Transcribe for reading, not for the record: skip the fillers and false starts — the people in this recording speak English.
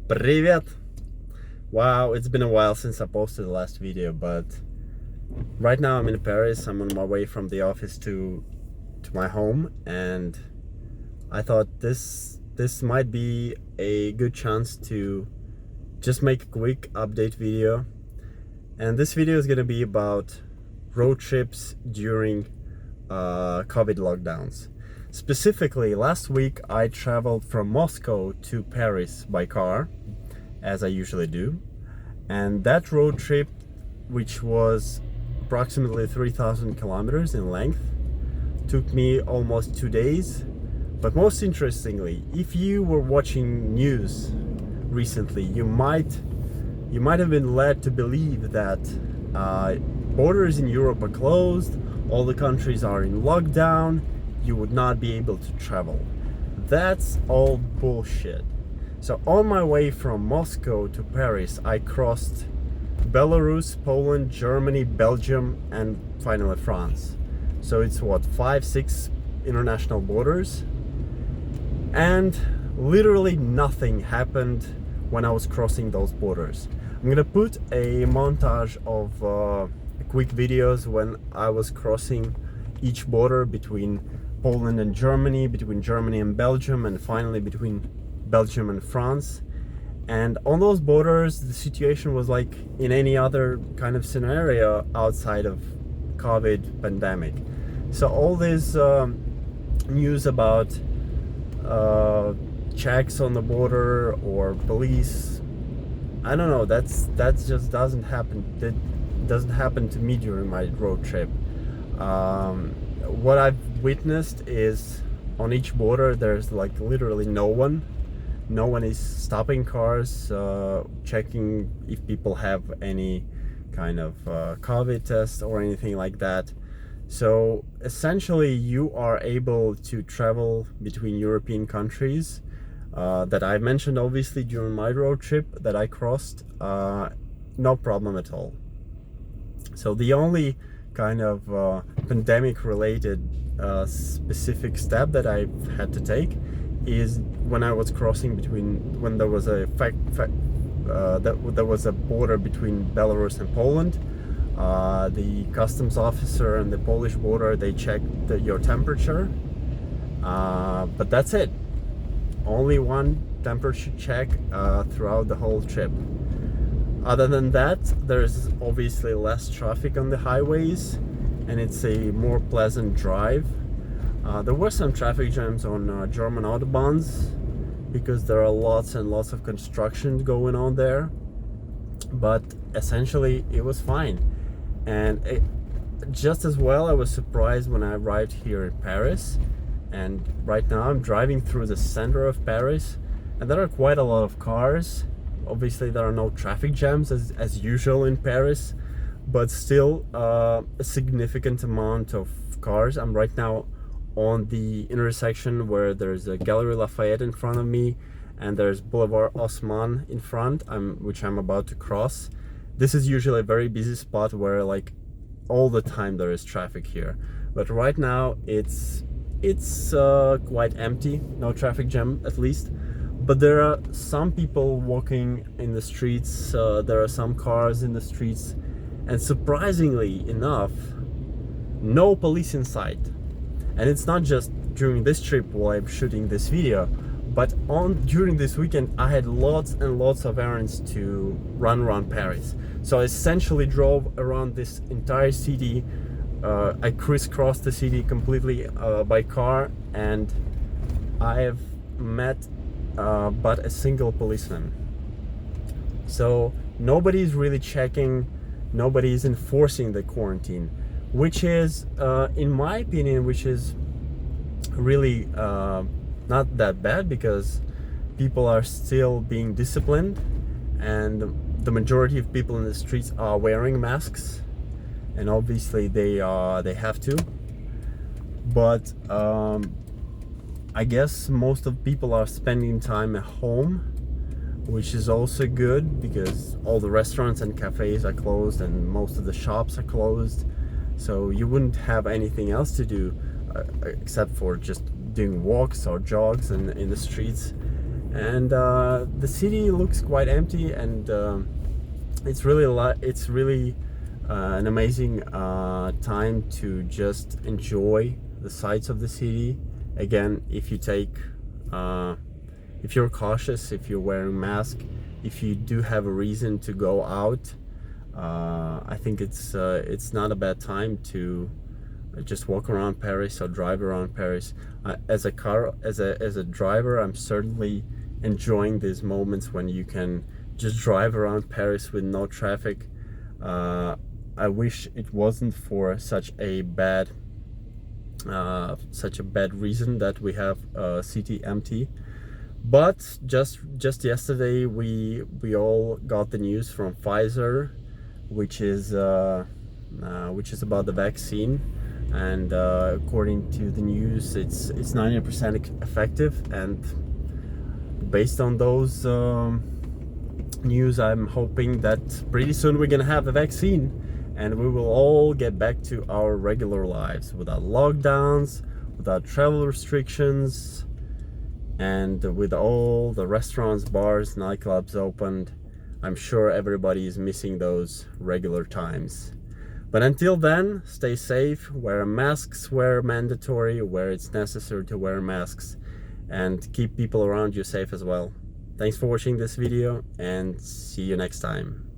Привет! Wow, it's been a while since I posted the last video, but right now I'm in Paris. I'm on my way from the office to my home, and I thought this might be a good chance to just make a quick update video. And this video is gonna be about road trips during COVID lockdowns. Specifically, last week I traveled from Moscow to Paris by car, as I usually do. And that road trip, which was approximately 3,000 kilometers in length, took me almost 2 days. But most interestingly, if you were watching news recently, you might have been led to believe that borders in Europe are closed, all the countries are in lockdown, you would not be able to travel. That's all bullshit. So on my way from Moscow to Paris, I crossed Belarus, Poland, Germany, Belgium, and finally France. So it's what, 5-6 international borders? And literally nothing happened when I was crossing those borders. I'm gonna put a montage of quick videos when I was crossing each border between Poland and Germany, between Germany and Belgium, and finally between Belgium and France. And on those borders, the situation was like in any other kind of scenario outside of COVID pandemic. So all this news about checks on the border or police, I don't know, that just doesn't happen. That doesn't happen to me during my road trip. What I've witnessed is on each border there's like literally no one is stopping cars, checking if people have any kind of COVID test or anything like that. So essentially you are able to travel between European countries that I mentioned obviously during my road trip that I crossed, no problem at all. So the only kind of pandemic related specific step that I've had to take is when I was crossing when there was a there was a border between Belarus and Poland. The customs officer and the Polish border, they checked your temperature, but that's it. Only one temperature check throughout the whole trip. Other than that, there's obviously less traffic on the highways and it's a more pleasant drive. There were some traffic jams on German autobahns because there are lots and lots of construction going on there, but essentially it was fine. And just as well, I was surprised when I arrived here in Paris, and right now I'm driving through the center of Paris and there are quite a lot of cars. Obviously there are no traffic jams as usual in Paris, but still a significant amount of cars. I'm right now on the intersection where there's a Galerie Lafayette in front of me and there's Boulevard Haussmann in front, which I'm about to cross. This is usually a very busy spot where like all the time there is traffic here, but right now it's quite empty, no traffic jam at least. But there are some people walking in the streets, there are some cars in the streets, and surprisingly enough, no police in sight. And it's not just during this trip while I'm shooting this video, but during this weekend I had lots and lots of errands to run around Paris. So I essentially drove around this entire city. I crisscrossed the city completely by car, and I have met but a single policeman. So nobody's really checking, nobody's enforcing the quarantine, which is, in my opinion, which is really not that bad, because people are still being disciplined and the majority of people in the streets are wearing masks, and obviously they have to. But I guess most of people are spending time at home, which is also good because all the restaurants and cafes are closed and most of the shops are closed. So you wouldn't have anything else to do except for just doing walks or jogs in the streets. and the city looks quite empty, and it's really an amazing time to just enjoy the sights of the city. Again, if you take if you're cautious, if you're wearing mask, if you do have a reason to go out, I think it's not a bad time to just walk around Paris or drive around Paris. As a driver, I'm certainly enjoying these moments when you can just drive around Paris with no traffic. I wish it wasn't for such a bad reason that we have a city empty. But just yesterday we all got the news from Pfizer, which is about the vaccine, and according to the news, it's 90% effective. And based on those news, I'm hoping that pretty soon we're gonna have a vaccine, and we will all get back to our regular lives without lockdowns, without travel restrictions, and with all the restaurants, bars, nightclubs opened. I'm sure everybody is missing those regular times. But until then, stay safe, wear masks where mandatory, where it's necessary to wear masks, and keep people around you safe as well. Thanks for watching this video, and see you next time.